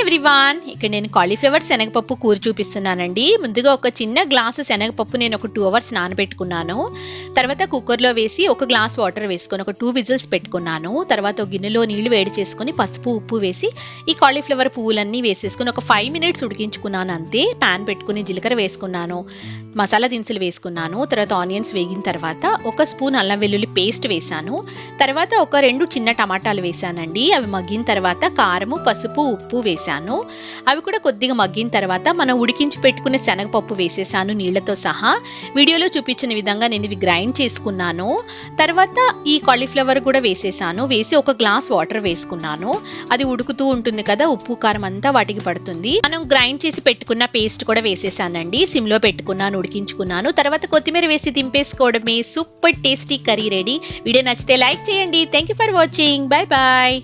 Everyone, ఇక్కడ నేను cauliflower శనగపప్పు కూర చూపిస్తున్నానండి. ముందుగా ఒక చిన్న గ్లాసు శనగపప్పు నేను ఒక 2 అవర్స్ నానబెట్టుకున్నాను. తర్వాత కుక్కర్లో వేసి ఒక గ్లాస్ వాటర్ వేసుకొని ఒక 2 విజిల్స్ పెట్టుకున్నాను. తర్వాత ఒక గిన్నెలో నీళ్లు వేడి చేసుకొని పసుపు ఉప్పు వేసి ఈ కాలీఫ్లవర్ పువ్వులన్నీ వేసేసుకొని ఒక 5 మినిట్స్ ఉడికించుకున్నాను. అంతే. ప్యాన్ పెట్టుకుని జీలకర్ర వేసుకున్నాను, మసాలా దినుసులు వేసుకున్నాను. తర్వాత ఆనియన్స్ వేగిన తర్వాత ఒక స్పూన్ అల్లం వెల్లుల్లి పేస్ట్ వేసాను. తర్వాత ఒక 2 చిన్న టమాటాలు వేసానండి. అవి మగ్గిన తర్వాత కారము పసుపు ఉప్పు వేసాను. అవి కూడా కొద్దిగా మగ్గిన తర్వాత మనం ఉడికించి పెట్టుకునే శనగపప్పు వేసేసాను నీళ్లతో సహా. వీడియోలో చూపించిన విధంగా నేను ఇవి గ్రైండ్ చేసుకున్నాను. తర్వాత ఈ కాలీఫ్లవర్ కూడా వేసేసాను. వేసి ఒక గ్లాస్ వాటర్ వేసుకున్నాను. అది ఉడుకుతూ ఉంటుంది కదా, ఉప్పు కారం అంతా వాటికి పడుతుంది. మనం గ్రైండ్ చేసి పెట్టుకున్న పేస్ట్ కూడా వేసేసానండి. సిమ్లో పెట్టుకున్నాను, ఉడికించుకున్నాను. తర్వాత కొత్తిమీర వేసి దింపేసుకోవడమే. Super tasty curry ready. Video నచ్చితే లైక్ చేయండి. Thank you for watching. Bye bye.